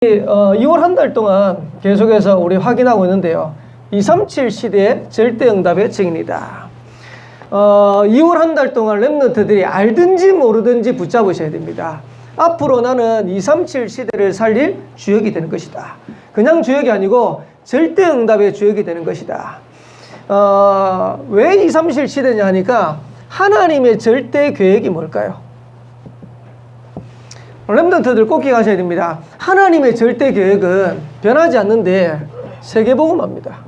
2월 한 달 동안 계속해서 우리 확인하고 있는데요. 237 시대의 절대응답의 증인이다. 2월 한 달 동안 랩런트들이 알든지 모르든지 붙잡으셔야 됩니다. 앞으로 나는 237 시대를 살릴 주역이 되는 것이다. 그냥 주역이 아니고 절대응답의 주역이 되는 것이다. 왜 237 시대냐 하니까 하나님의 절대 계획이 뭘까요? 랩런트들 꼭 기억하셔야 됩니다. 하나님의 절대 계획은 변하지 않는데 세계복음화입니다.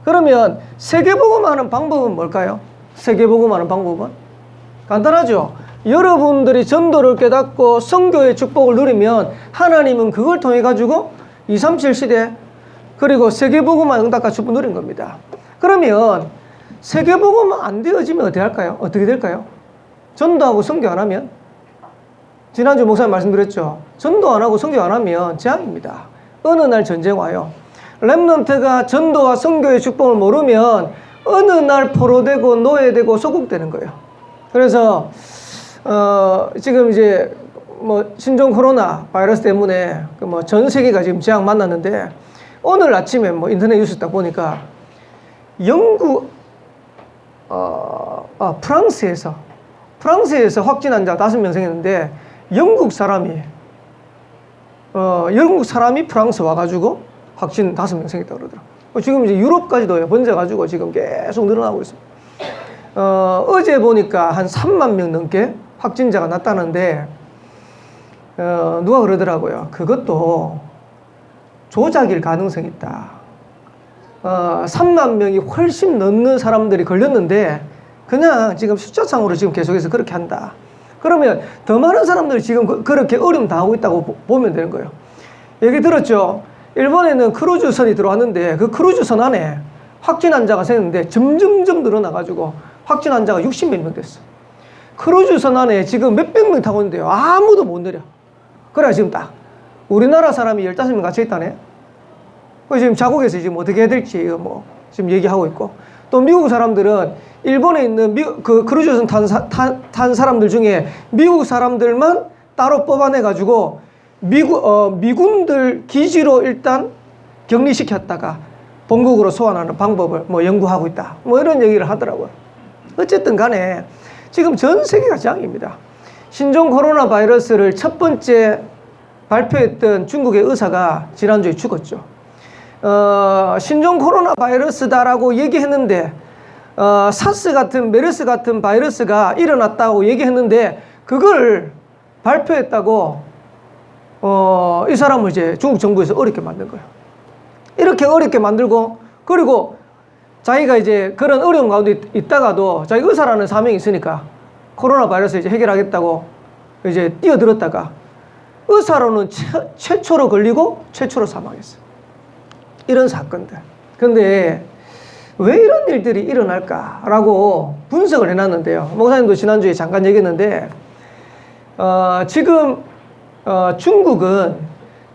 그러면 세계복음화하는 방법은 뭘까요? 세계복음화하는 방법은 간단하죠. 여러분들이 전도를 깨닫고 선교의 축복을 누리면 하나님은 그걸 통해 가지고 237 시대 그리고 세계복음화 응답과 축복 누린 겁니다. 그러면 세계복음화 안 되어지면 어떻게 할까요? 어떻게 될까요? 전도하고 선교 안 하면? 지난주 목사님 말씀드렸죠. 전도 안 하고 선교 안 하면 재앙입니다. 어느 날 전쟁 와요. 랩런트가 전도와 선교의 축복을 모르면 어느 날 포로되고 노예되고 소국되는 거예요. 그래서 지금 이제 뭐 신종 코로나 바이러스 때문에 뭐 전 세계가 지금 재앙 만났는데 오늘 아침에 뭐 인터넷 뉴스 딱 보니까 영국 프랑스에서 확진 환자 5명 생겼는데 영국 사람이 프랑스 와가지고 확진 5명 생겼다고 그러더라고요. 지금 이제 유럽까지도 번져가지고 지금 계속 늘어나고 있습니다. 어제 보니까 한 3만 명 넘게 확진자가 났다는데, 누가 그러더라고요. 그것도 조작일 가능성이 있다. 3만 명이 훨씬 넘는 사람들이 걸렸는데, 그냥 지금 숫자상으로 지금 계속해서 그렇게 한다. 그러면 더 많은 사람들이 지금 그렇게 어려움 당하고 있다고 보면 되는 거예요. 얘기 들었죠? 일본에는 크루즈선이 들어왔는데 그 크루즈선 안에 확진 환자가 생겼는데 점점점 늘어나가지고 확진 환자가 60몇 명 됐어. 크루즈선 안에 지금 몇백 명 타고 있는데요. 아무도 못 내려. 그래 지금 딱 우리나라 사람이 15명 갇혀 있다네. 지금 자국에서 지금 어떻게 해야 될지 뭐 지금 얘기하고 있고, 또 미국 사람들은 일본에 있는 그 크루즈선 탄 사람들 중에 미국 사람들만 따로 뽑아내가지고 미군들 기지로 일단 격리시켰다가 본국으로 소환하는 방법을 뭐 연구하고 있다. 뭐 이런 얘기를 하더라고요. 어쨌든 간에 지금 전 세계가 재앙입니다. 신종 코로나 바이러스를 첫 번째 발표했던 중국의 의사가 지난주에 죽었죠. 신종 코로나 바이러스다라고 얘기했는데 사스 같은 메르스 같은 바이러스가 일어났다고 얘기했는데 그걸 발표했다고 이 사람을 이제 중국 정부에서 어렵게 만든 거예요. 이렇게 어렵게 만들고, 그리고 자기가 이제 그런 어려운 가운데 있다가도 자기 의사라는 사명이 있으니까 코로나 바이러스 이제 해결하겠다고 이제 뛰어들었다가 의사로는 최초로 걸리고 최초로 사망했어요. 이런 사건들. 근데 왜 이런 일들이 일어날까라고 분석을 해놨는데요. 목사님도 지난주에 잠깐 얘기했는데, 지금 중국은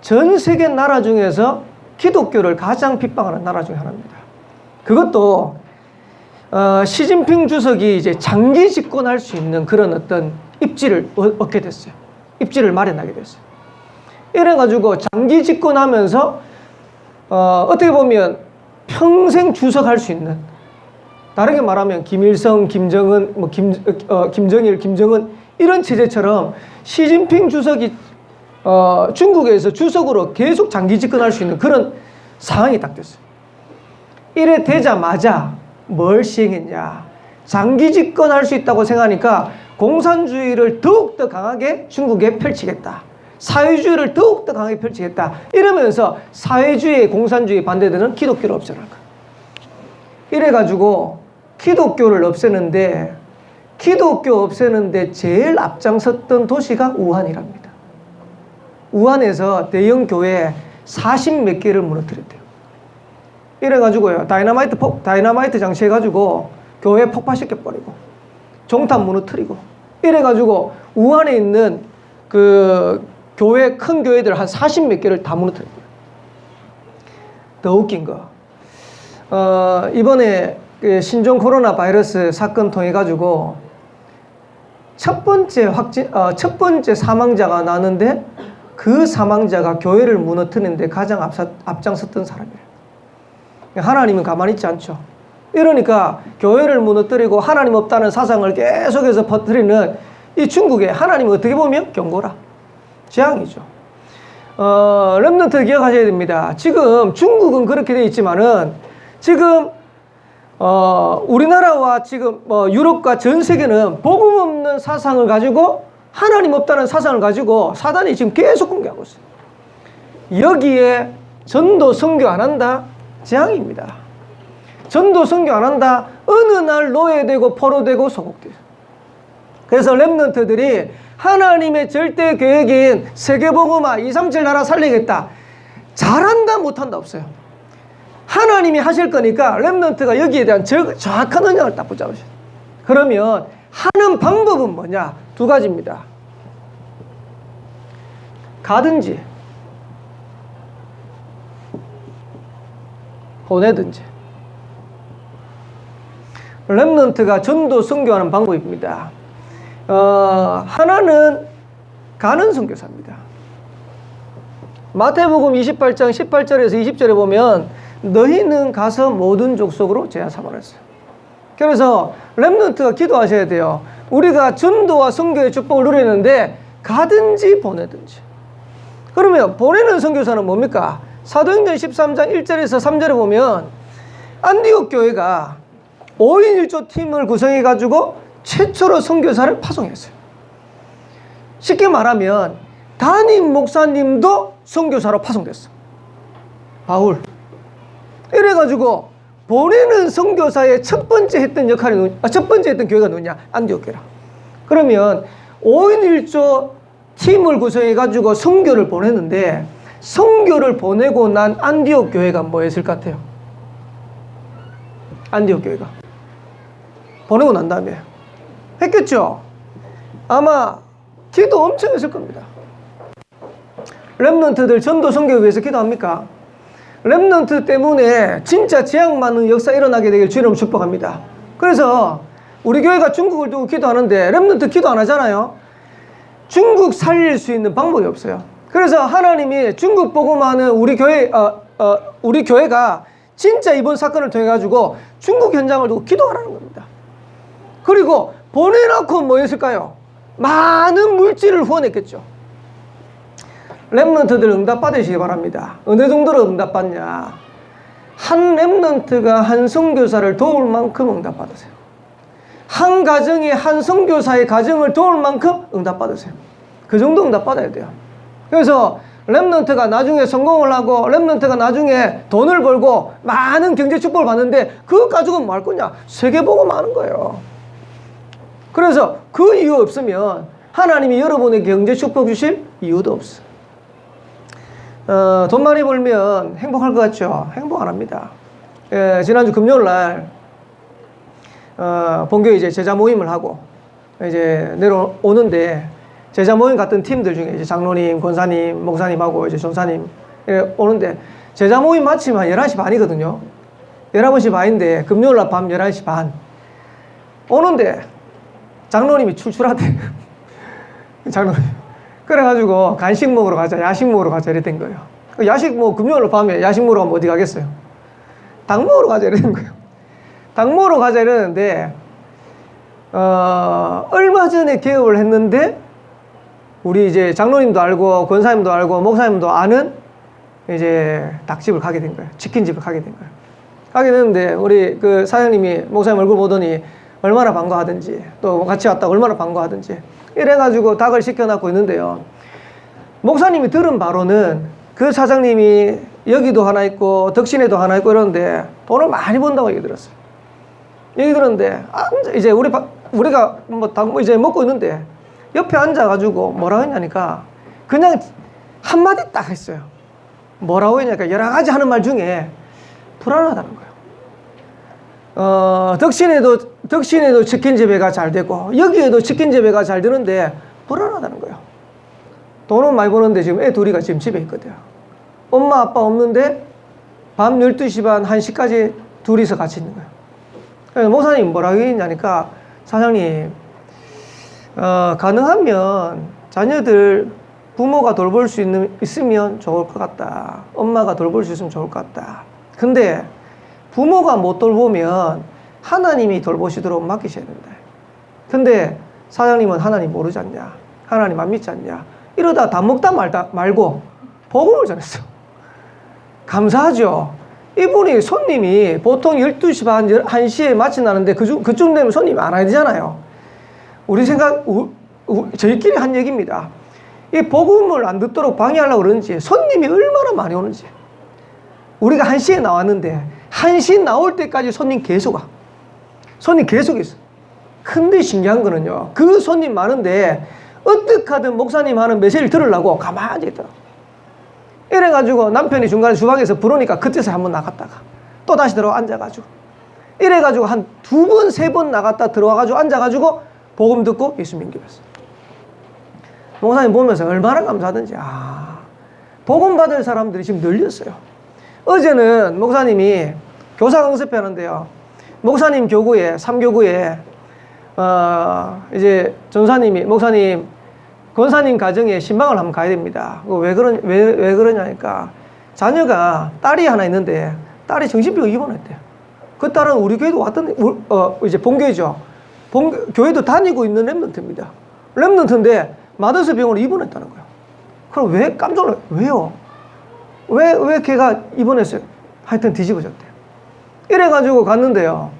전 세계 나라 중에서 기독교를 가장 핍박하는 나라 중에 하나입니다. 그것도 시진핑 주석이 이제 장기 집권할 수 있는 그런 어떤 입지를 얻게 됐어요. 입지를 마련하게 됐어요. 이래가지고 장기 집권하면서 어떻게 보면 평생 주석할 수 있는, 다르게 말하면 김일성, 김정은, 뭐 김정일, 김정은 이런 체제처럼 시진핑 주석이 중국에서 주석으로 계속 장기 집권할 수 있는 그런 상황이 딱 됐어요. 이래 되자마자 뭘 시행했냐? 장기 집권할 수 있다고 생각하니까 공산주의를 더욱더 강하게 중국에 펼치겠다. 사회주의를 더욱더 강하게 펼치겠다. 이러면서 사회주의, 공산주의 반대되는 기독교를 없애는 거야. 이래가지고 기독교를 없애는데, 기독교 없애는데 제일 앞장섰던 도시가 우한이랍니다. 우한에서 대형 교회 40몇 개를 무너뜨렸대요. 이래가지고요, 다이너마이트 장치해가지고 교회 폭파시켜버리고 종탑 무너뜨리고, 이래가지고 우한에 있는 그 교회, 큰 교회들 한 40몇 개를 다 무너뜨렸어요. 더 웃긴 거, 이번에 신종 코로나 바이러스 사건 통해 가지고 첫 번째 사망자가 나는데 그 사망자가 교회를 무너뜨리는데 가장 앞장섰던 사람이에요. 하나님은 가만히 있지 않죠. 이러니까 교회를 무너뜨리고 하나님 없다는 사상을 계속해서 퍼뜨리는 이 중국에 하나님은 어떻게 보면 경고라, 재앙이죠. 렘넌트 기억하셔야 됩니다. 지금 중국은 그렇게 되어 있지만은 지금 우리나라와 지금 유럽과 전 세계는 복음 없는 사상을 가지고 하나님 없다는 사상을 가지고 사단이 지금 계속 공격하고 있어요. 여기에 전도 선교 안 한다? 재앙입니다. 전도 선교 안 한다? 어느 날 노예되고 포로되고 소곡돼요. 그래서 렘넌트들이 하나님의 절대 계획인 세계복음화 237 나라 살리겠다. 잘한다 못한다 없어요. 하나님이 하실 거니까 렘넌트가 여기에 대한 정확한 언약을 딱 붙잡으셔요. 그러면 하는 방법은 뭐냐? 두 가지입니다. 가든지 보내든지. 렘넌트가 전도 선교하는 방법입니다. 하나는 가는 선교사입니다. 마태복음 28장 18절에서 20절에 보면 너희는 가서 모든 족속으로 제자 삼으라 했어요. 그래서 렘넌트가 기도하셔야 돼요. 우리가 전도와 선교의 축복을 누리는데 가든지 보내든지. 그러면 보내는 선교사는 뭡니까? 사도행전 13장 1절에서 3절에 보면 안디옥 교회가 5인 1조 팀을 구성해 가지고 최초로 선교사를 파송했어요. 쉽게 말하면 담임 목사님도 선교사로 파송됐어. 바울. 이래가지고 보내는 선교사의 첫 번째 했던 역할이 첫 번째 했던 교회가 누구냐? 안디옥 교회라. 그러면 5인 1조 팀을 구성해 가지고 선교를 보내는데 선교를 보내고 난 안디옥 교회가 뭐 했을 것 같아요? 안디옥 교회가 보내고 난 다음에 했겠죠? 아마 기도 엄청 했을 겁니다. 렘넌트들 전도 선교를 위해서 기도합니까? 렘넌트 때문에 진짜 재앙 많은 역사 일어나게 되길 주님 축복합니다. 그래서 우리 교회가 중국을 두고 기도하는데 렘넌트 기도 안 하잖아요. 중국 살릴 수 있는 방법이 없어요. 그래서 하나님이 중국 복음하는 우리 교회가 진짜 이번 사건을 통해 가지고 중국 현장을 두고 기도하라는 겁니다. 그리고 보내놓고 뭐 했을까요? 많은 물질을 후원했겠죠. 렘넌트들 응답 받으시기 바랍니다. 어느 정도로 응답 받냐? 한 렘넌트가 한 선교사를 도울 만큼 응답 받으세요. 한 가정이 한 선교사의 가정을 도울 만큼 응답 받으세요. 그 정도 응답 받아야 돼요. 그래서 렘넌트가 나중에 성공을 하고 렘넌트가 나중에 돈을 벌고 많은 경제 축복을 받는데 그것 가지고 뭐 할 거냐? 세계복음 하는 거예요. 그래서 그 이유 없으면 하나님이 여러분에게 경제 축복 주실 이유도 없어. 돈 많이 벌면 행복할 것 같죠? 행복 안 합니다. 지난주 금요일 날 본교에 이제 제자 모임을 하고 이제 내려오는데 제자 모임 같은 팀들 중에 이제 장로님, 권사님, 목사님하고 이제 전사님 오는데 제자 모임 마치면 한 11시 반이거든요. 11시 반인데 금요일 날 밤 11시 반 오는데 장로님이 출출하대. 장로님. 그래가지고 간식 먹으러 가자, 야식 먹으러 가자 이랬던 거예요. 야식 뭐 금요일 밤에 야식 먹으러 가면 어디 가겠어요? 닭 먹으러 가자 이랬던 거예요. 닭 먹으러 가자 이랬는데 얼마 전에 개업을 했는데 우리 이제 장로님도 알고 권사님도 알고 목사님도 아는 이제 닭집을 가게 된 거예요. 치킨집을 가게 된 거예요. 가게 됐는데 우리 그 사장님이 목사님 얼굴 보더니 얼마나 반가워하든지 또 같이 왔다고 얼마나 반가워하든지 이래가지고 닭을 시켜놨고 있는데요. 목사님이 들은 바로는 그 사장님이 여기도 하나 있고 덕신에도 하나 있고 이러는데 돈을 많이 번다고 얘기 들었어요. 얘기 들었는데 이제 우리가 뭐 닭 이제 먹고 있는데 옆에 앉아가지고 뭐라고 했냐니까 그냥 한마디 딱 했어요. 뭐라고 했냐니까 여러 가지 하는 말 중에 불안하다는 거예요. 덕신에도 치킨 재배가 잘 되고 여기에도 치킨 재배가 잘 되는데 불안하다는 거예요. 돈은 많이 버는데 지금 애 둘이가 지금 집에 있거든요. 엄마 아빠 없는데 밤 12시 반 1시까지 둘이서 같이 있는 거예요. 그래서 목사님 뭐라고 했냐니까 사장님 가능하면 자녀들 부모가 돌볼 수 있으면 좋을 것 같다. 엄마가 돌볼 수 있으면 좋을 것 같다. 근데 부모가 못 돌보면 하나님이 돌보시도록 맡기셔야 된다. 근데 사장님은 하나님 모르지 않냐? 하나님 안 믿지 않냐? 이러다 다 먹다 말고 복음을 전했어. 감사하죠. 이분이 손님이 보통 12시 반, 1시에 마친다는데 그쯤 되면 손님이 안 와야 되잖아요. 우리 생각, 저희끼리 한 얘기입니다. 이 복음을 안 듣도록 방해하려고 그러는지 손님이 얼마나 많이 오는지. 우리가 1시에 나왔는데 1시 나올 때까지 손님 계속 와. 손님 계속 있어. 근데 신기한 거는요, 그 손님 많은데 어떻게 하든 목사님 하는 메시지를 들으려고 가만히 있더라. 이래가지고 남편이 중간에 주방에서 부르니까 그때서 한번 나갔다가 또 다시 들어와 앉아가지고 이래가지고 한 2번, 3번 나갔다 들어와가지고 앉아가지고 복음 듣고 예수 믿기했어. 목사님 보면서 얼마나 감사하든지, 복음 받을 사람들이 지금 늘렸어요. 어제는 목사님이 교사 응습하는데요, 목사님 교구에, 3교구에 이제 전사님이, 목사님 권사님 가정에 신방을 한번 가야 됩니다. 왜 그러냐니까, 자녀가 딸이 하나 있는데 딸이 정신병 입원했대요. 그 딸은 우리 교회도 왔던, 이제 본교회죠. 교회도 다니고 있는 랩런트입니다. 랩런트인데 마더스 병원에 입원했다는 거예요. 그럼 왜 깜짝 놀라요? 왜요? 왜 걔가 입원했어요? 하여튼 뒤집어졌대요. 이래가지고 갔는데요,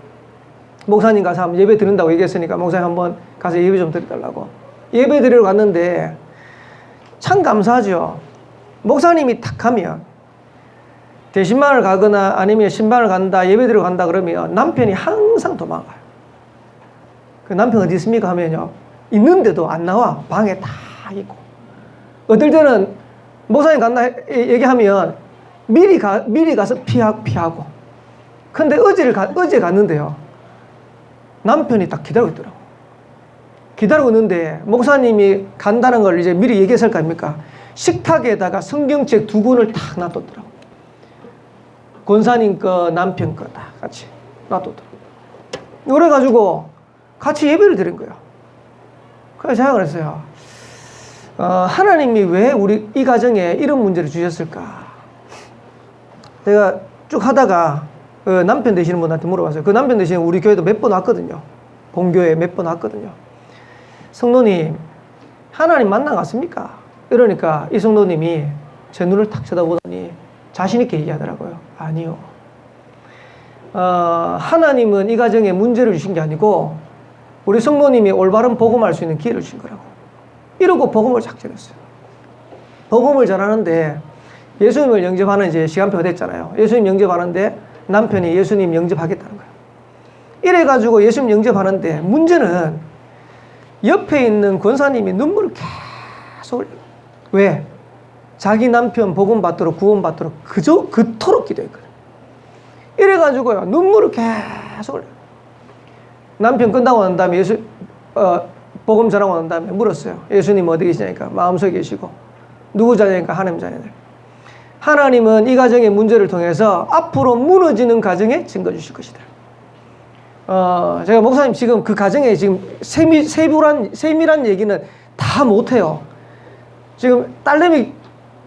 목사님 가서 한번 예배 드린다고 얘기했으니까 목사님 한번 가서 예배 좀 드려달라고 예배 드리러 갔는데, 참 감사하죠. 목사님이 탁 하면 대신방을 가거나 아니면 신방을 간다, 예배 드리러 간다 그러면 남편이 항상 도망가요. 그 남편 어디 있습니까 하면요, 있는데도 안 나와. 방에 다 있고. 어떨 때는 목사님 간다 얘기하면 미리 가서 피하고. 근데 어제 갔는데요, 남편이 딱 기다리고 있더라고. 기다리고 있는데 목사님이 간다는 걸 이제 미리 얘기했을 거 아닙니까? 식탁에다가 성경책 2권을 탁 놔뒀더라고. 권사님 거, 남편 거 다 같이 놔뒀더라고. 그래가지고 같이 예배를 드린 거예요. 그래서 제가 그랬어요. 하나님이 왜 우리 이 가정에 이런 문제를 주셨을까? 제가 쭉 하다가 남편 되시는 분한테 물어봤어요. 그 남편 되시는 우리 교회도 몇 번 왔거든요. 본교회 몇 번 왔거든요. 성도님, 하나님 만나갔습니까? 이러니까 이 성도님이 제 눈을 탁 쳐다보더니 자신있게 얘기하더라고요. 아니요. 하나님은 이 가정에 문제를 주신 게 아니고 우리 성도님이 올바른 복음할 수 있는 기회를 주신 거라고. 이러고 복음을 작정했어요. 복음을 잘하는데 예수님을 영접하는 이제 시간표가 됐잖아요. 예수님 영접하는데 남편이 예수님 영접하겠다는 거예요. 이래가지고 예수님 영접하는데 문제는 옆에 있는 권사님이 눈물을 계속 흘려요. 왜? 자기 남편 복음 받도록 구원 받도록 그토록 기도했거든요. 이래가지고요, 눈물을 계속 흘려요. 남편 끝나고 난 다음에 복음 전하고 난 다음에 물었어요. 예수님 어디 계시냐니까 마음속에 계시고, 누구 자녀니까 하나님 자녀들. 하나님은 이 가정의 문제를 통해서 앞으로 무너지는 가정에 증거 주실 것이다. 제가 목사님 지금 그 가정에 지금 세밀한 얘기는 다 못해요. 지금 딸내미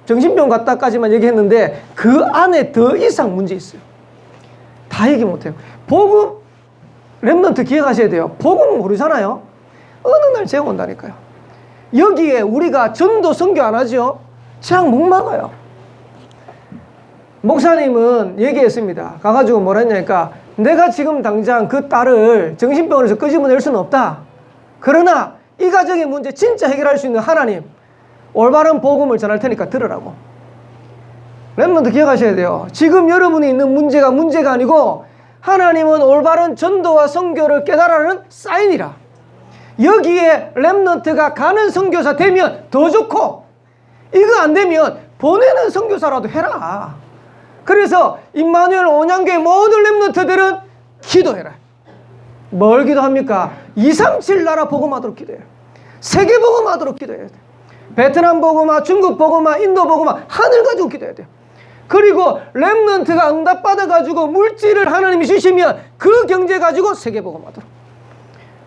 정신병 갔다까지만 얘기했는데 그 안에 더 이상 문제 있어요. 다 얘기 못해요. 복음, 랩런트 기억하셔야 돼요. 복음 모르잖아요. 어느 날 제가 온다니까요. 여기에 우리가 전도 선교 안 하죠? 참 목막아요. 목사님은 얘기했습니다. 가가지고 뭐라 했냐니까, 내가 지금 당장 그 딸을 정신병원에서 끄집어낼 수는 없다. 그러나 이 가정의 문제 진짜 해결할 수 있는 하나님, 올바른 복음을 전할 테니까 들으라고. 랩런트 기억하셔야 돼요. 지금 여러분이 있는 문제가 아니고 하나님은 올바른 전도와 선교를 깨달으라는 사인이라. 여기에 랩런트가 가는 선교사 되면 더 좋고, 이거 안 되면 보내는 선교사라도 해라. 그래서 임마누엘 온양교회 모든 랩런트들은 기도해라. 뭘 기도합니까? 237 나라 복음하도록 기도해요. 세계 복음하도록 기도해야 돼요. 베트남 복음화, 중국 복음화, 인도 복음화, 하늘 가지고 기도해야 돼요. 그리고 랩런트가 응답받아가지고 물질을 하나님이 주시면 그 경제 가지고 세계 복음하도록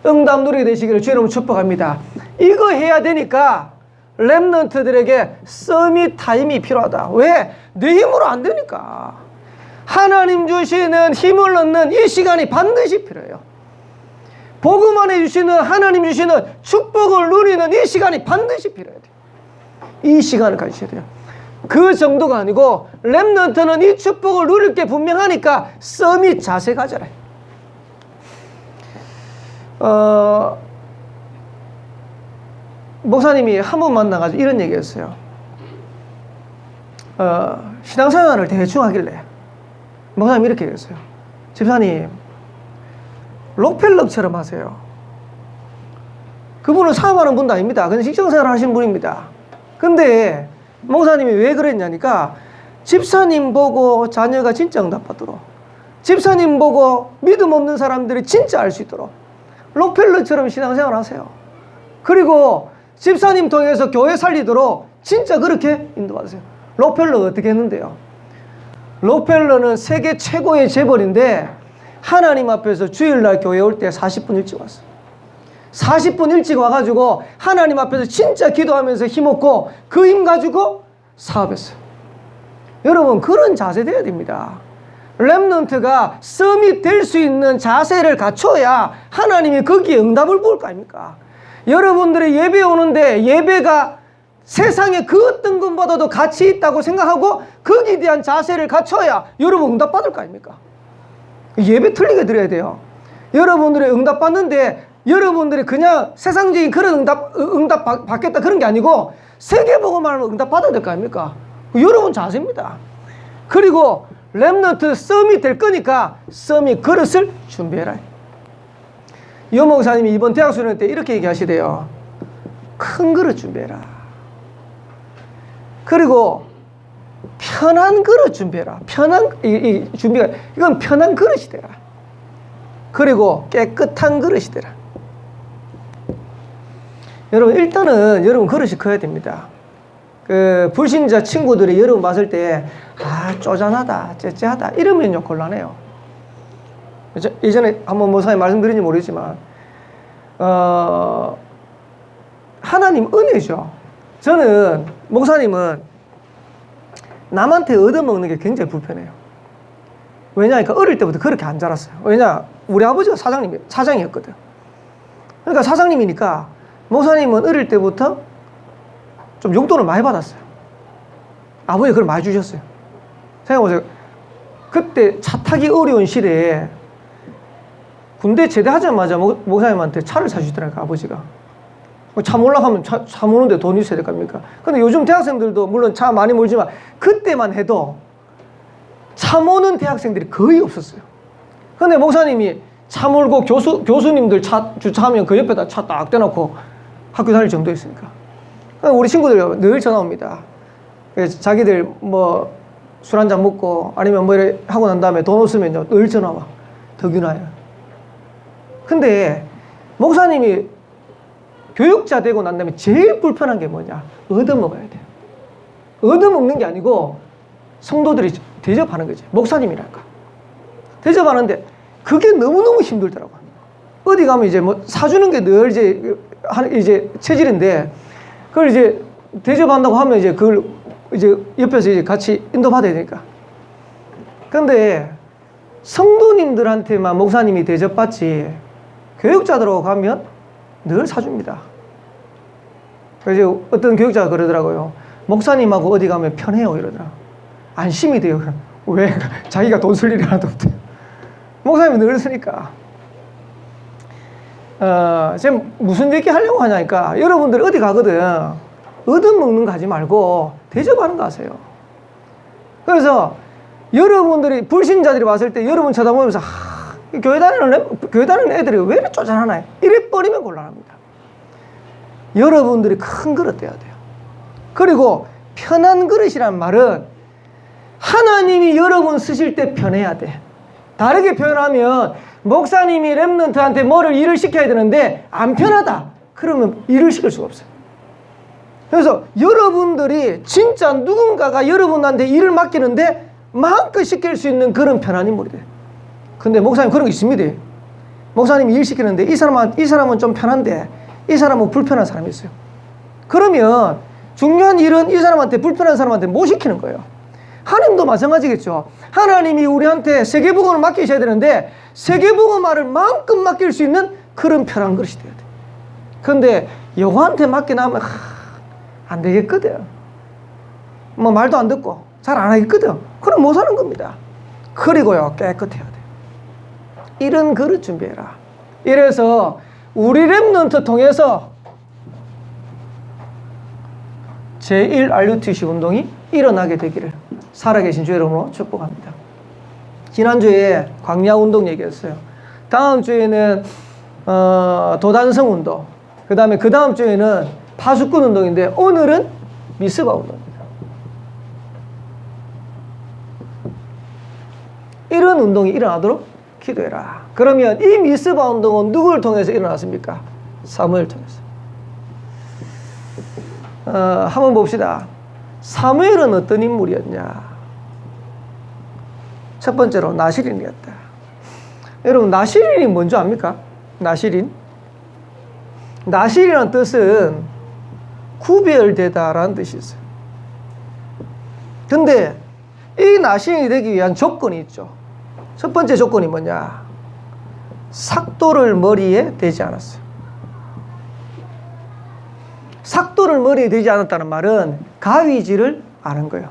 응답 누리게 되시기를 주의 이름으로 축복합니다. 이거 해야 되니까 렘넌트들에게 서밋 타임이 필요하다. 왜? 내 힘으로 안 되니까. 하나님 주시는 힘을 얻는 이 시간이 반드시 필요해요. 복음 안에 주시는 하나님 주시는 축복을 누리는 이 시간이 반드시 필요해야 돼요. 이 시간을 가지셔야 돼요. 그 정도가 아니고 렘넌트는 이 축복을 누릴 게 분명하니까 서밋 자세 가져라. 목사님이 한 번 만나가지고 이런 얘기했어요. 신앙생활을 대충 하길래 목사님이 이렇게 얘기했어요. 집사님, 록펠럭처럼 하세요. 그분은 사업하는 분도 아닙니다. 그냥 직장생활 하시는 분입니다. 근데 목사님이 왜 그랬냐니까 집사님 보고 자녀가 진짜 응답받도록, 집사님 보고 믿음 없는 사람들이 진짜 알 수 있도록 록펠러처럼 신앙생활 하세요. 그리고 집사님 통해서 교회 살리도록 진짜 그렇게 인도하세요. 록펠러가 어떻게 했는데요? 록펠러는 세계 최고의 재벌인데 하나님 앞에서 주일날 교회 올 때 40분 일찍 왔어요. 40분 일찍 와가지고 하나님 앞에서 진짜 기도하면서 힘없고 그 힘 가지고 사업했어요. 여러분, 그런 자세 돼야 됩니다. 렘넌트가 서밋 될 수 있는 자세를 갖춰야 하나님이 거기에 응답을 부을 거 아닙니까? 여러분들이 예배 오는데 예배가 세상에 그 어떤 것보다도 가치 있다고 생각하고 거기에 대한 자세를 갖춰야 여러분 응답 받을 거 아닙니까? 예배 틀리게 드려야 돼요. 여러분들이 응답 받는데 여러분들이 그냥 세상적인 그런 응답 받겠다 그런 게 아니고 세계복음을 응답 받아야 될 거 아닙니까? 여러분 자세입니다. 그리고 렘넌트 서밋 될 거니까 서밋 그릇을 준비해라. 여 목사님이 이번 대학 수련 때 이렇게 얘기하시대요. 큰 그릇 준비해라. 그리고 편한 그릇 준비해라. 준비가 이건 편한 그릇이 되라. 그리고 깨끗한 그릇이 되라. 여러분, 일단은 여러분 그릇이 커야 됩니다. 그 불신자 친구들이 여러분 봤을 때 쪼잔하다, 째째하다 이러면요 곤란해요. 예전에 한번 목사님 말씀드린지 모르겠지만 하나님 은혜죠. 저는 목사님은 남한테 얻어먹는 게 굉장히 불편해요. 왜냐하니까 어릴 때부터 그렇게 안 자랐어요. 왜냐, 우리 아버지가 사장이었거든. 그러니까 사장님이니까 목사님은 어릴 때부터 좀 용돈을 많이 받았어요. 아버지가 그걸 많이 주셨어요. 생각해보세요. 그때 차 타기 어려운 시대에 군대 제대하자마자 목사님한테 차를 사주시더라고요, 아버지가. 차 몰라 하면 차 모는데 돈이 있어야 될 거 아닙니까? 근데 요즘 대학생들도 물론 차 많이 몰지만 그때만 해도 차 모는 대학생들이 거의 없었어요. 근데 목사님이 차 몰고 교수님들 주차하면 그 옆에다 차 딱 대놓고 학교 다닐 정도였으니까. 우리 친구들 늘 전화 옵니다. 자기들 뭐 술 한잔 먹고 아니면 뭐 이래 하고 난 다음에 돈 없으면요 늘 전화 와. 덕윤아야. 근데 목사님이 교육자 되고 난 다음에 제일 불편한 게 뭐냐? 얻어먹어야 돼요. 얻어먹는 게 아니고 성도들이 대접하는 거지. 목사님이랄까. 대접하는데 그게 너무너무 힘들더라고요. 어디 가면 이제 뭐 사주는 게 늘 이제 체질인데 그걸 이제 대접한다고 하면 이제 그걸 이제 옆에서 이제 같이 인도받아야 되니까. 근데 성도님들한테만 목사님이 대접받지 교육자들하고 가면 늘 사줍니다. 그래서 어떤 교육자가 그러더라고요. 목사님하고 어디 가면 편해요 이러더라. 안심이 돼요. 왜? 자기가 돈 쓸 일이 하나도 없대요. 목사님이 늘 쓰니까. 지금 무슨 얘기 하려고 하냐니까 여러분들 어디 가거든 얻어먹는 거 하지 말고 대접하는 거 하세요. 그래서 여러분들이 불신자들이 왔을 때 여러분 쳐다보면서 교회 다니는 애들이 왜 이렇게 쪼잔하나 이래 버리면 곤란합니다. 여러분들이 큰 그릇 돼야 돼요. 그리고 편한 그릇이란 말은 하나님이 여러분 쓰실 때 편해야 돼. 다르게 표현하면 목사님이 렘넌트한테 일을 시켜야 되는데 안 편하다. 그러면 일을 시킬 수가 없어요. 그래서 여러분들이 진짜 누군가가 여러분한테 일을 맡기는데 마음껏 시킬 수 있는 그런 편한 인물이 돼요. 근데 목사님 그런 게 있습니다. 목사님이 일 시키는데 이 사람은 좀 편한데 이 사람은 불편한 사람이 있어요. 그러면 중요한 일은 이 사람한테, 불편한 사람한테 못 시키는 거예요. 하나님도 마찬가지겠죠. 하나님이 우리한테 세계복음을 맡기셔야 되는데 세계복음을 마음껏 맡길 수 있는 그런 편한 그릇이 돼야 돼. 그런데 여호와한테 맡겨나면 안 되겠거든. 뭐 말도 안 듣고 잘 안 하겠거든. 그럼 못 사는 겁니다. 그리고요, 깨끗해야 돼. 이런 그릇 준비해라. 이래서 우리 렘넌트 통해서 제1RUTC 운동이 일어나게 되기를 살아계신 주 여러분으로 축복합니다. 지난주에 광야 운동 얘기했어요. 다음 주에는 도단성 운동, 그 다음 주에는 파수꾼 운동인데 오늘은 미스바 운동입니다. 이런 운동이 일어나도록 기도해라. 그러면 이 미스바 운동은 누구를 통해서 일어났습니까? 사무엘을 통해서. 한번 봅시다. 사무엘은 어떤 인물이었냐? 첫 번째로 나실인이었다. 여러분, 나실인이 뭔지 압니까? 나실인? 나실이라는 뜻은 구별되다라는 뜻이 있어요. 근데 이 나실인이 되기 위한 조건이 있죠. 첫 번째 조건이 뭐냐? 삭도를 머리에 대지 않았어요. 삭도를 머리에 대지 않았다는 말은 가위질을 안 한 거예요.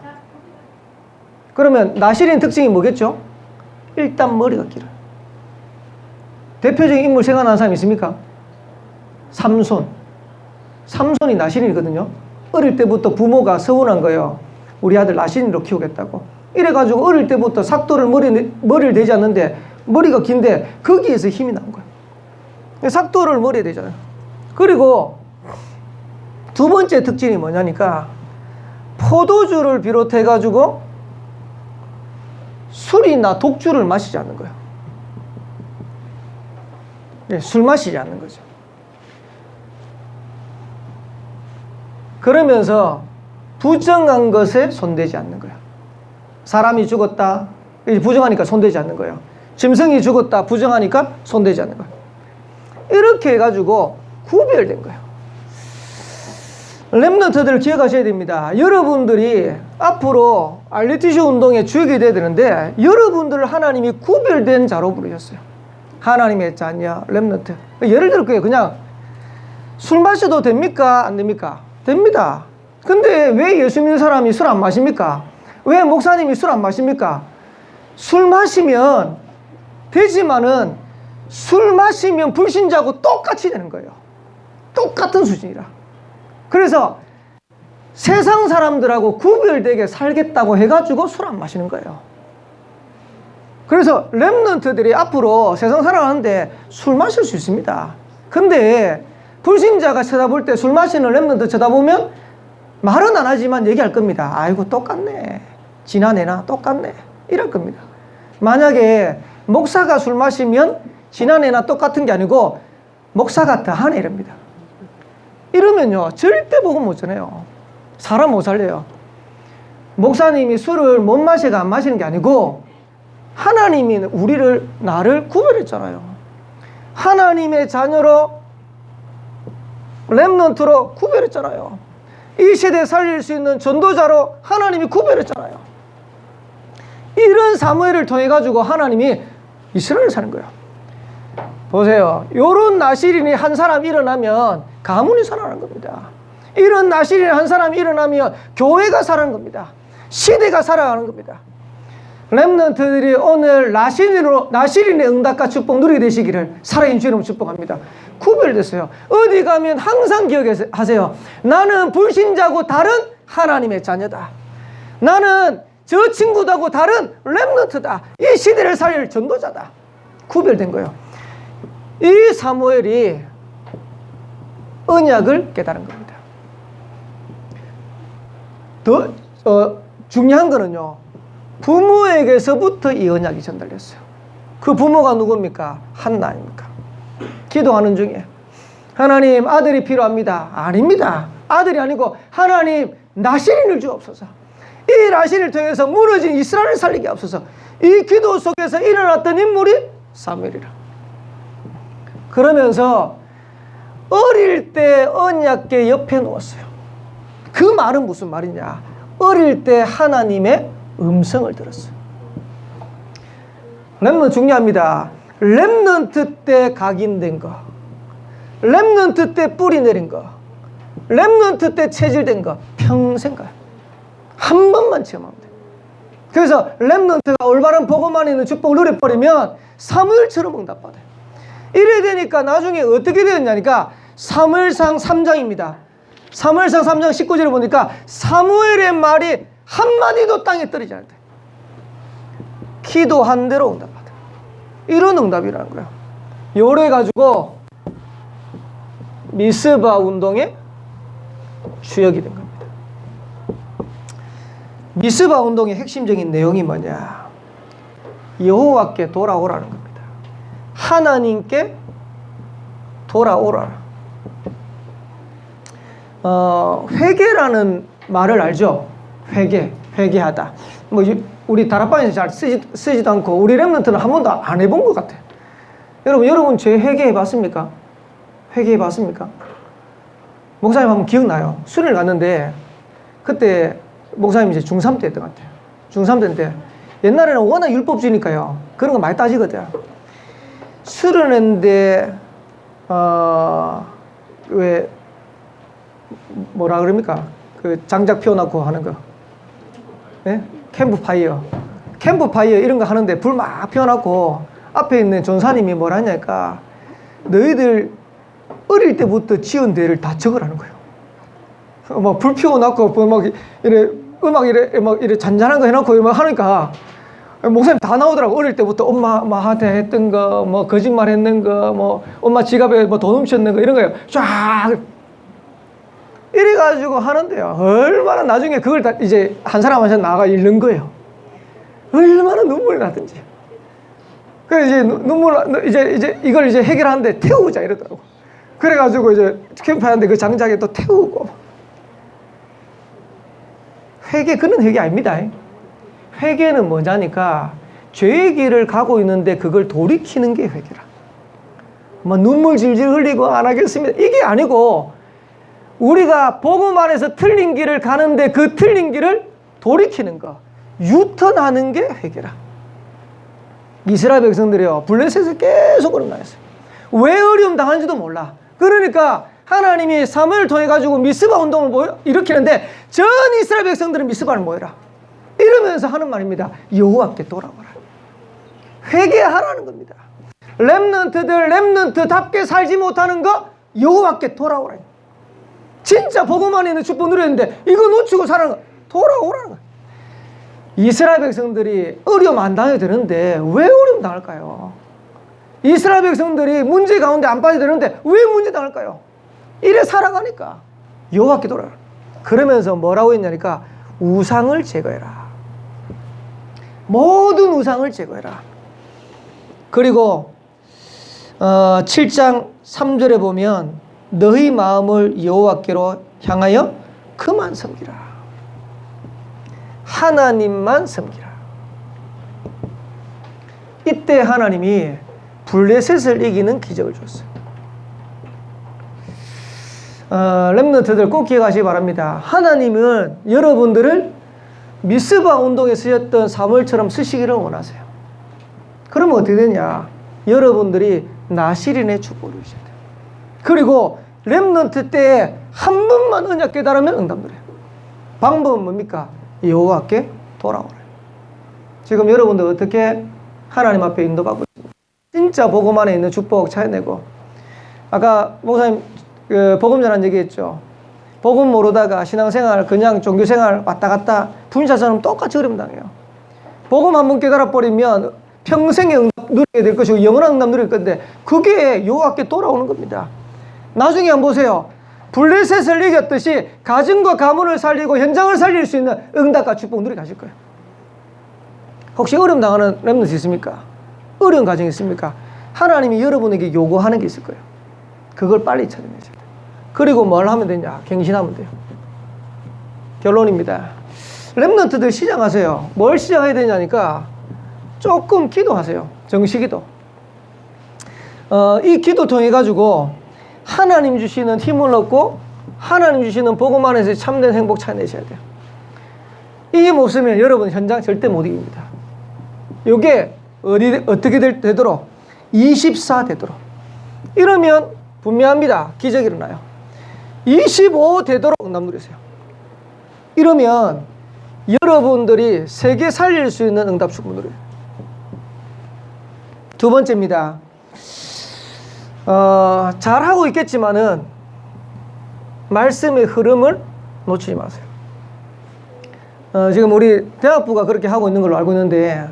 그러면 나실인 특징이 뭐겠죠? 일단 머리가 길어요. 대표적인 인물 생각나는 사람이 있습니까? 삼손. 삼손이 나실인이거든요. 어릴 때부터 부모가 서운한 거예요. 우리 아들 나실인으로 키우겠다고. 이래가지고 어릴 때부터 삭도를 머리를 대지 않는데 머리가 긴데 거기에서 힘이 난 거예요. 삭도를 머리에 대잖아요. 그리고 두 번째 특징이 뭐냐니까 포도주를 비롯해가지고 술이나 독주를 마시지 않는 거예요. 네, 술 마시지 않는 거죠. 그러면서 부정한 것에 손대지 않는 거예요. 사람이 죽었다, 부정하니까 손대지 않는 거예요. 짐승이 죽었다, 부정하니까 손대지 않는 거예요. 이렇게 해가지고 구별된 거예요. 렘넌트들 기억하셔야 됩니다. 여러분들이 앞으로 RUTC 운동의 주역이 되어야 되는데 여러분들을 하나님이 구별된 자로 부르셨어요. 하나님의 자녀, 렘넌트. 예를 들어 그냥 술 마셔도 됩니까? 안 됩니까? 됩니다. 근데 왜 예수 믿는 사람이 술 안 마십니까? 왜 목사님이 술 안 마십니까? 술 마시면 되지만은 술 마시면 불신자하고 똑같이 되는 거예요. 똑같은 수준이라. 그래서 세상 사람들하고 구별되게 살겠다고 해가지고 술 안 마시는 거예요. 그래서 렘넌트들이 앞으로 세상 살아가는데 술 마실 수 있습니다. 근데 불신자가 쳐다볼 때 술 마시는 렘넌트 쳐다보면 말은 안 하지만 얘기할 겁니다. 아이고 똑같네, 지난해나 똑같네, 이럴 겁니다. 만약에 목사가 술 마시면 지난해나 똑같은 게 아니고 목사가 더하네 이럽니다. 이러면요 절대 복음 못 전해요. 사람 못 살려요. 목사님이 술을 못 마시가 안 마시는 게 아니고 하나님이 나를 구별했잖아요. 하나님의 자녀로 렘넌트로 구별했잖아요. 이 시대에 살릴 수 있는 전도자로 하나님이 구별했잖아요. 이런 사무엘을 통해 가지고 하나님이 이스라엘을 사는 거예요. 보세요. 요런 나실인이 한 사람 일어나면 가문이 살아나는 겁니다. 이런 나실인 한 사람이 일어나면 교회가 살아나는 겁니다. 시대가 살아가는 겁니다. 렘넌트들이 오늘 나실인의 응답과 축복 누리게 되시기를 살아계신 주님 축복합니다. 구별됐어요. 어디 가면 항상 기억하세요. 나는 불신자고 다른 하나님의 자녀다. 나는 저 친구하고 다른 렘넌트다. 이 시대를 살릴 전도자다. 구별된 거예요. 이 사무엘이 언약을 깨달은 겁니다. 더 중요한 거는요, 부모에게서부터 이 언약이 전달됐어요. 그 부모가 누굽니까? 한나 아닙니까? 기도하는 중에 하나님 아들이 필요합니다. 아닙니다. 아들이 아니고 하나님 나실인을 주옵소서. 이 나실을 통해서 무너진 이스라엘을 살리게 하옵소서. 이 기도 속에서 일어났던 인물이 사무엘이라. 그러면서 어릴 때 언약궤 옆에 놓았어요. 그 말은 무슨 말이냐? 어릴 때 하나님의 음성을 들었어요. 렘넌트 중요합니다. 렘넌트 때 각인된 거, 렘넌트 때 뿌리 내린 거, 렘넌트 때 체질된 거 평생 가요. 한 번만 체험하면 돼요. 그래서 렘넌트가 올바른 복음만에 있는 축복을 누려버리면 사무엘처럼 응답받아요. 이래 되니까 나중에 어떻게 되었냐니까 사무엘상 3장입니다. 사무엘상 3장 19절에 보니까 사무엘의 말이 한마디도 땅에 떨어지지 않을 때 기도한 대로 응답받아요. 이런 응답이라는 거예요. 요래 가지고 미스바 운동의 주역이 된 겁니다. 미스바 운동의 핵심적인 내용이 뭐냐? 여호와께 돌아오라는 겁니다. 하나님께 돌아오라. 회개라는 말을 알죠? 회개하다. 뭐 우리 다락방에서 잘 쓰지도 않고 우리 렘넌트는 한 번도 안 해본 것 같아요. 여러분 제 회개해 봤습니까? 회개해 봤습니까? 목사님 한번 기억나요? 수련을 갔는데 그때 목사님 이제 중3 때였던 것 같아요. 중3 때인데 옛날에는 워낙 율법주의니까요. 그런 거 많이 따지거든. 수련했는데 왜 뭐라 그럽니까? 그 장작 피워놓고 하는 거. 네? 캠프파이어 이런 거 하는데 불 막 피워놓고 앞에 있는 전사님이 뭐라 하냐니까 너희들 어릴 때부터 지은 죄를 다 적으라는 거예요. 막 불 피워놓고 막 이래 음악 이래 잔잔한 거 해놓고 막 하니까 목사님 다 나오더라고. 어릴 때부터 엄마한테 했던 거, 뭐 거짓말 했는 거, 뭐 엄마 지갑에 뭐 돈 훔쳤는 거 이런 거요. 쫙 이래가지고 하는데요. 얼마나 나중에 그걸 다 이제 한 사람 한 사람 나가 읽는 거예요. 얼마나 눈물이 나든지. 그래서 이제 이걸 이제 해결하는데 태우자 이러더라고. 그래가지고 이제 캠프하는데 그 장작에 또 태우고. 그는 회개 아닙니다. 회개는 뭐냐니까 죄의 길을 가고 있는데 그걸 돌이키는 게 회개라. 뭐 눈물 질질 흘리고 안 하겠습니다. 이게 아니고 우리가 복음 안에서 틀린 길을 가는데 그 틀린 길을 돌이키는 거, 유턴하는 게 회개라. 이스라엘 백성들이요 블레셋에서 계속 어려움 당했어요. 왜 어려움 당한지도 몰라. 그러니까 하나님이 사무엘을 통해 가지고 미스바 운동을 일으키는데 전 이스라엘 백성들은 미스바를 모여라 이러면서 하는 말입니다. 여호와께 돌아오라. 회개하라는 겁니다. 렘넌트답게 살지 못하는 거 여호와께 돌아오라. 진짜 복음 안에 있는 축복 누렸는데 이거 놓치고 사는 거 돌아오라는 거예요. 이스라엘 백성들이 어려움 안 당해도 되는데 왜 어려움 당할까요? 이스라엘 백성들이 문제 가운데 안 빠져도 되는데 왜 문제 당할까요? 이래 살아가니까 여호와께 돌아오라. 그러면서 뭐라고 했냐니까 우상을 제거해라. 모든 우상을 제거해라. 그리고 7장 3절에 보면 너희 마음을 여호와께로 향하여 그만 섬기라. 하나님만 섬기라. 이때 하나님이 블레셋을 이기는 기적을 줬어요. 렘넌트들 꼭 기억하시기 바랍니다. 하나님은 여러분들을 미스바 운동에 쓰였던 사무엘처럼 쓰시기를 원하세요. 그러면 어떻게 되냐? 여러분들이 나실인의 축복을 주셔야 돼요. 그리고 렘넌트 때에 한 번만 언약 깨달으면 응답 드려요. 방법은 뭡니까? 여호와께 돌아오라. 지금 여러분들 어떻게 하나님 앞에 인도받고 있습니다. 진짜 복음 안에 있는 축복 찾아내고, 아까 목사님 복음 전환 얘기했죠. 복음 모르다가 신앙생활 그냥 종교생활 왔다 갔다 분샤처럼 똑같이 어려움 당해요. 복음 한번 깨달아버리면 평생의 응답 누리게 될 것이고 영원한 응답 누릴 건데 그게 여호와께 돌아오는 겁니다. 나중에 한번 보세요. 블레셋을 이겼듯이 가정과 가문을 살리고 현장을 살릴 수 있는 응답과 축복 누리게 하실 거예요. 혹시 어려움 당하는 렘넌트 있습니까? 어려운 가정이 있습니까? 하나님이 여러분에게 요구하는 게 있을 거예요. 그걸 빨리 찾아내셔야 돼요. 그리고 뭘 하면 되냐? 갱신하면 돼요. 결론입니다. 렘넌트들 시작하세요. 뭘 시작해야 되냐니까 조금 기도하세요. 정시기도. 이 기도 통해 가지고 하나님 주시는 힘을 얻고 하나님 주시는 복음 안에서 참된 행복 찾아내셔야 돼요. 이게 없으면 여러분 현장 절대 못 이깁니다. 이게 어떻게 되도록? 24 되도록. 이러면 분명합니다. 기적이 일어나요. 25 되도록 응답 누리세요. 이러면 여러분들이 세계 살릴 수 있는 응답 축복 누려요. 두 번째입니다. 잘하고 있겠지만은 말씀의 흐름을 놓치지 마세요. 지금 우리 대학부가 그렇게 하고 있는 걸로 알고 있는데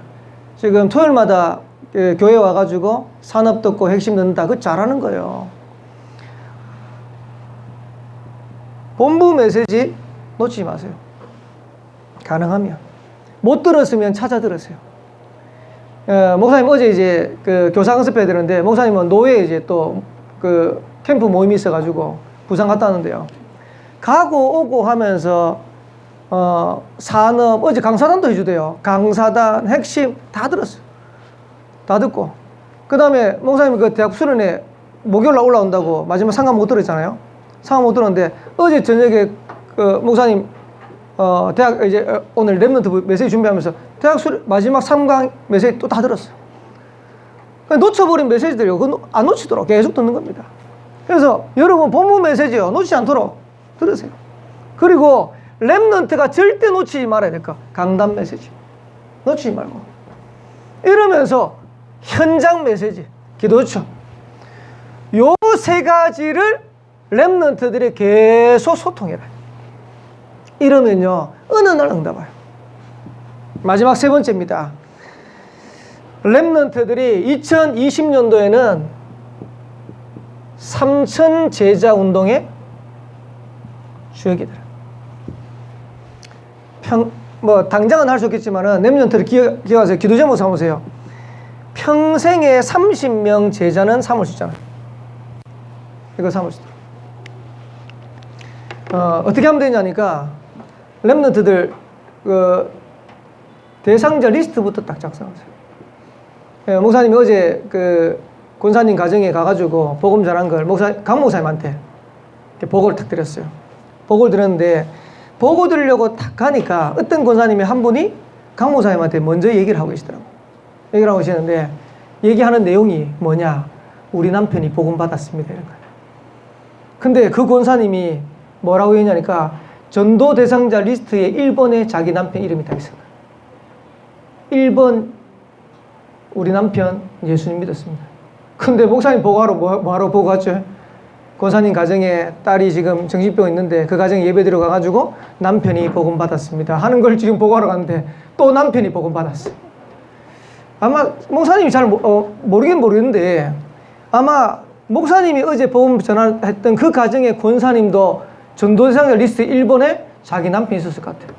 지금 토요일마다 교회 와가지고 산업 듣고 핵심 듣는다. 그거 잘하는 거예요. 본부 메시지 놓치지 마세요. 가능하면. 못 들었으면 찾아 들으세요. 목사님 어제 이제 그 교사 응습해야 되는데 목사님은 노회에 이제 또 그 캠프 모임이 있어가지고 부산 갔다 왔는데요. 가고 오고 하면서 산업 어제 강사단도 해주대요. 강사단 핵심 다 들었어요. 다 듣고 그 다음에 목사님이 그 대학 수련회 목요일날 올라온다고 마지막 상담 못 들었잖아요. 상담 못 들었는데 어제 저녁에 그 목사님 대학 이제 오늘 랩런트 메시지 준비하면서 대학 마지막 3강 메시지 또 다 들었어요. 놓쳐버린 메시지들이요. 그거 안 놓치도록 계속 듣는 겁니다. 그래서 여러분 본문 메시지요. 놓치지 않도록 들으세요. 그리고 랩런트가 절대 놓치지 말아야 될 거. 강단 메시지. 놓치지 말고. 이러면서 현장 메시지, 기도처. 요 세 가지를 랩런트들이 계속 소통해라. 이러면요. 어느 날 응답해요. 마지막 세 번째입니다. 랩런트들이 2020년도에는 3천 제자 운동의 주역이 되라. 당장은 할 수 없겠지만은 랩런트를 기억하세요. 기도 제목 삼으세요. 평생에 30명 제자는 삼을 수 있잖아요. 이거 삼을 수 있도록. 어떻게 하면 되냐니까 랩런트들 그 대상자 리스트부터 딱 작성하세요. 목사님이 어제 그 권사님 가정에 가가지고 복음 전한 걸 강 목사님한테 보고를 탁 드렸어요. 보고를 드렸는데 보고 드리려고 탁 가니까 어떤 권사님이 한 분이 강 목사님한테 먼저 얘기를 하고 계시더라고요. 얘기를 하고 계시는데 얘기하는 내용이 뭐냐? 우리 남편이 복음 받았습니다. 이런 거예요. 근데 그 권사님이 뭐라고 했냐니까 전도 대상자 리스트에 1번에 자기 남편 이름이 다 있어요. 1번 우리 남편 예수님 믿었습니다. 근데 목사님 보고하러 뭐하러 보고 갔죠? 권사님 가정에 딸이 지금 정신병 있는데 그 가정에 예배 드려 가가지고 남편이 복음 받았습니다 하는 걸 지금 보고하러 갔는데 또 남편이 복음 받았어요. 아마 목사님이 잘 모르긴 모르겠는데 아마 목사님이 어제 복음 전화했던 그 가정의 권사님도 전도대상자 리스트 1번에 자기 남편이 있었을 것 같아요.